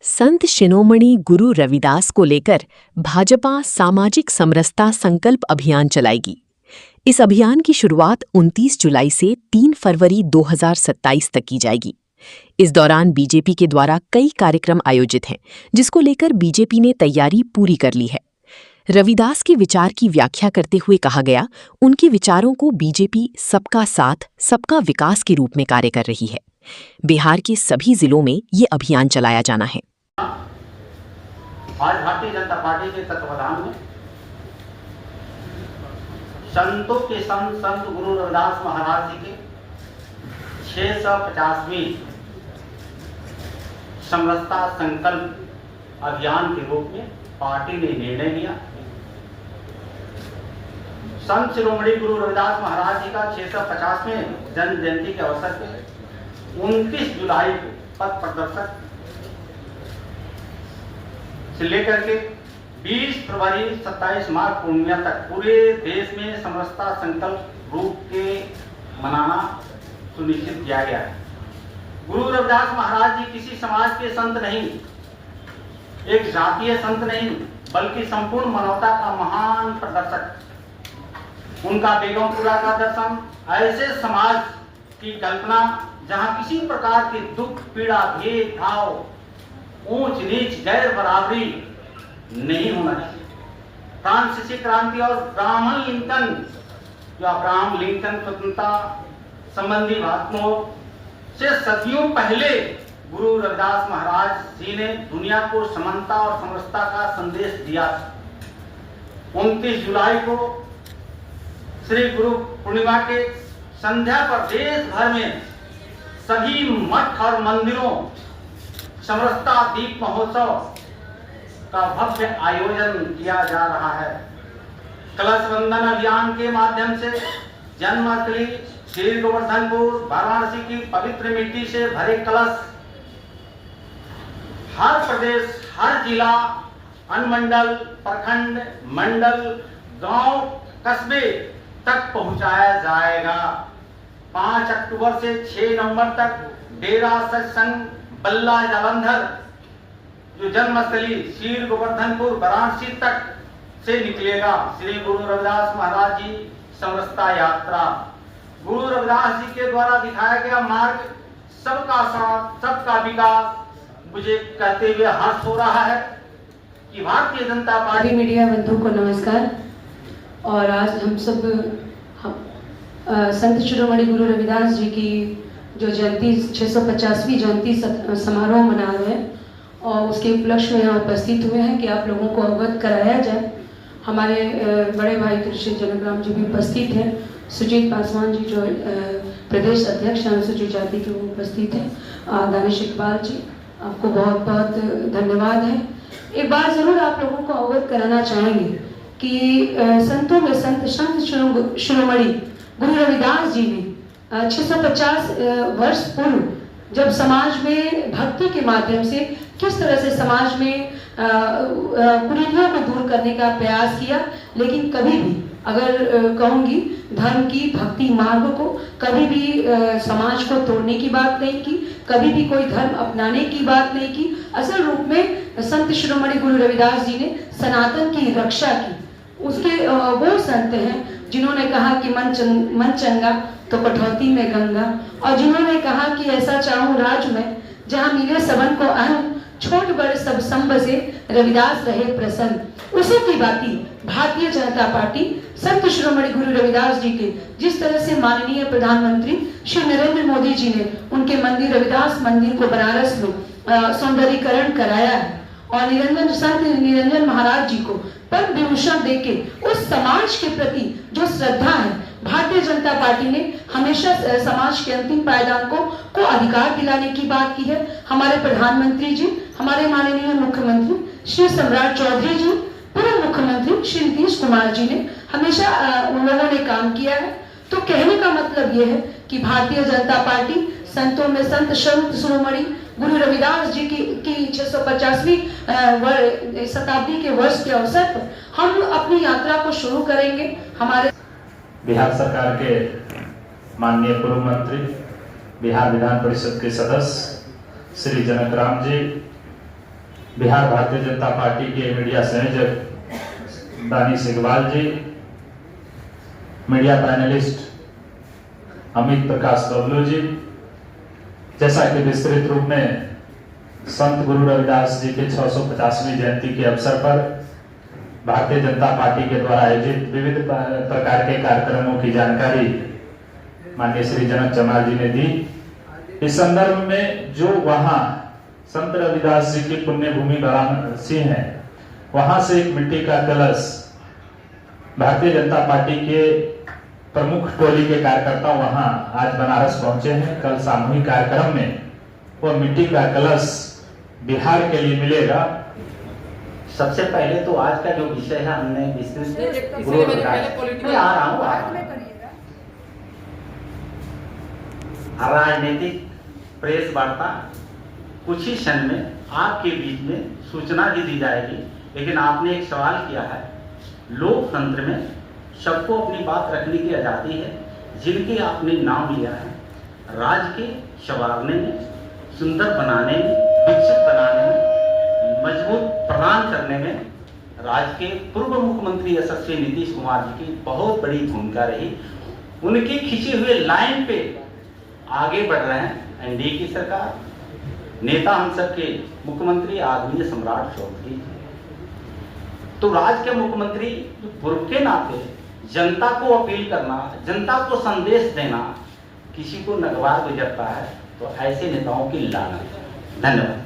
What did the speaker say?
संत शिरोमणि गुरु रविदास को लेकर भाजपा सामाजिक समरसता संकल्प अभियान चलाएगी। इस अभियान की शुरुआत 29 जुलाई से 3 फरवरी 2027 तक की जाएगी। इस दौरान बीजेपी के द्वारा कई कार्यक्रम आयोजित हैं, जिसको लेकर बीजेपी ने तैयारी पूरी कर ली है। रविदास के विचार की व्याख्या करते हुए कहा गया, उनके विचारों को बीजेपी सबका साथ, सबका विकास के रूप में कार्य कर रही है। बिहार के सभी जिलों में ये अभियान चलाया जाना है। आज भारतीय जनता पार्टी के तत्वावधान में संतों के संत गुरु रविदास महाराज जी के 650वीं समरसता संकल्प अभियान के रूप में पार्टी ने निर्णय लिया। संत शिरोमणि गुरु रविदास महाराज जी का 650वें जन्म जयंती के अवसर पर 29 जुलाई को पथ प्रदर्शक से लेकर के 20 फरवरी 27 मार्च पूर्णिमा तक पूरे देश में समरसता संकल्प रूप के मनाना सुनिश्चित किया गया है। गुरु रविदास महाराज जी किसी समाज के संत नहीं, एक जातीय संत नहीं, बल्कि संपूर्ण मानवता का महान प्रदर्शक। उनका बेगमपुरा का दर्शन ऐसे समाज की कल्पना जहां किसी प्रकार के दुख, पीड़ा, भेदभाव, ऊंच नीच, गैर बराबरी नहीं होना चाहिए। फ्रांसीसी क्रांति और अब्राहम लिंकन स्वतंत्रता संबंधी बातों से सदियों पहले गुरु रविदास महाराज जी ने दुनिया को समानता और समरसता का संदेश दिया। 29 जुलाई को श्री गुरु पूर्णिमा के संध्या पर देश भर में सभी मठ और मंदिरों समरसता दीप महोत्सव का भव्य आयोजन किया जा रहा है। कलश वंदन अभियान के माध्यम से जन्मस्थली श्री गोवर्धनपुर वाराणसी की पवित्र मिट्टी से भरे कलश हर प्रदेश, हर जिला, अनुमंडल, प्रखंड, मंडल, गांव, कस्बे तक पहुंचाया जाएगा। 5 अक्टूबर से 6 नवंबर तक डेरा सत्संग बल्ला जालंधर जो जन्मस्थली श्री गोवर्धनपुर वाराणसी तक से निकलेगा। श्री गुरु रविदास महाराज जी समरसता यात्रा। गुरु रविदास जी के द्वारा दिखाया गया मार्ग सबका साथ, सबका विकास। मुझे कहते हुए हर्ष हो रहा है कि भारतीय जनता पार्टी मीडिया बंधु को नमस्कार। और आज हम सब संत शिरोमणि गुरु रविदास जी की जो जयंती 650वीं जयंती समारोह मना रहे हैं और उसके उपलक्ष्य में यहाँ उपस्थित हुए हैं कि आप लोगों को अवगत कराया जाए। हमारे बड़े भाई कृष्ण जनकराम जी भी उपस्थित हैं। सुजीत पासवान जी जो प्रदेश अध्यक्ष हैं अनुसूचित जाति के वो उपस्थित हैं। दानिश इकबाल जी, आपको बहुत बहुत धन्यवाद है। एक बात जरूर आप लोगों को अवगत कराना चाहेंगे कि संतों में संत शिरोमणि गुरु रविदास जी ने 650 वर्ष पूर्व जब समाज में भक्ति के माध्यम से किस तरह से समाज में कुरीतियों को दूर करने का प्रयास किया, लेकिन कभी भी अगर कहूँगी धर्म की भक्ति मार्ग को कभी भी समाज को तोड़ने की बात नहीं की, कभी भी कोई धर्म अपनाने की बात नहीं की। असल रूप में संत शिरोमणि गुरु रविदास जी ने सनातन की रक्षा की। उसके वो संत हैं जिन्होंने कहा कि मन चंगा तो कठौती में गंगा, और जिन्होंने कहा कि ऐसा चाहूं राज में जहां मिले सबन को अन्न, छोट बड़े सब संब से रविदास रहे प्रसन्न। उसी की बाती भारतीय जनता पार्टी संत शिरोमणि गुरु रविदास जी के जिस तरह से माननीय प्रधानमंत्री श्री नरेंद्र मोदी जी ने उनके मंदिर रविदास मंदिर को बनारस में सौंदर्यीकरण कराया है और संत निरंजन महाराज जी को पद्म विभूषण देके उस समाज के प्रति जो श्रद्धा है, भारतीय जनता पार्टी ने हमेशा समाज के अंतिम पायदान को अधिकार दिलाने की बात की है। हमारे प्रधानमंत्री जी, हमारे माननीय मुख्यमंत्री श्री सम्राट चौधरी जी, पूर्व मुख्यमंत्री श्री नीतीश कुमार जी ने हमेशा उन लोगों ने काम किया है। तो कहने का मतलब ये है कि भारतीय जनता पार्टी संतों में संत शिरोमणि गुरु रविदास जी की 650वीं शताब्दी के वर्ष के अवसर पर हम अपनी यात्रा को शुरू करेंगे। हमारे बिहार सरकार के माननीय पूर्व मंत्री, बिहार विधान परिषद के सदस्य श्री जनकराम जी, बिहार भारतीय जनता पार्टी के मीडिया संयोजक दानिश इकबाल जी, मीडिया पैनलिस्ट अमित प्रकाश बबलू जी, जैसा कि विस्तृत रूप में संत गुरु रविदास जी के 650वीं जयंती के अवसर पर भारतीय जनता पार्टी के द्वारा आयोजित विविध प्रकार के कार्यक्रमों की जानकारी माननीय श्री जनक जमाल जी ने दी। इस संदर्भ में जो वहां संत रविदास जी की पुण्य भूमि वाराणसी है, वहां से एक मिट्टी का कलश भारतीय जनता पार्टी के प्रमुख टोली के कार्यकर्ता वहां आज बनारस पहुंचे हैं। कल सामूहिक कार्यक्रम में वो मिट्टी का कलश बिहार के लिए मिलेगा। सबसे पहले तो आज का जो विषय है हमने विस्तृत गुरु मैं आ रहा हूँ राजनीतिक प्रेस वार्ता कुछ ही क्षण में आपके बीच में सूचना भी दी जाएगी। लेकिन आपने एक सवाल किया है, लोकतंत्र में सबको अपनी बात रखने की आज़ादी है। जिनके आपने नाम लिया है, राज्य के संवारने में, सुंदर बनाने में, विकसित बनाने में, मजबूत प्रदान करने में राज्य के पूर्व मुख्यमंत्री यशस्वी नीतीश कुमार जी की बहुत बड़ी भूमिका रही। उनकी खींची हुए लाइन पे आगे बढ़ रहे हैं एनडीए की सरकार, नेता हम सबके मुख्यमंत्री आदरणीय सम्राट चौधरी। तो राज्य के मुख्यमंत्री पूर्व के नाते जनता को अपील करना, जनता को संदेश देना किसी को नगवार गुजरता है तो ऐसे नेताओं की लानत। धन्यवाद।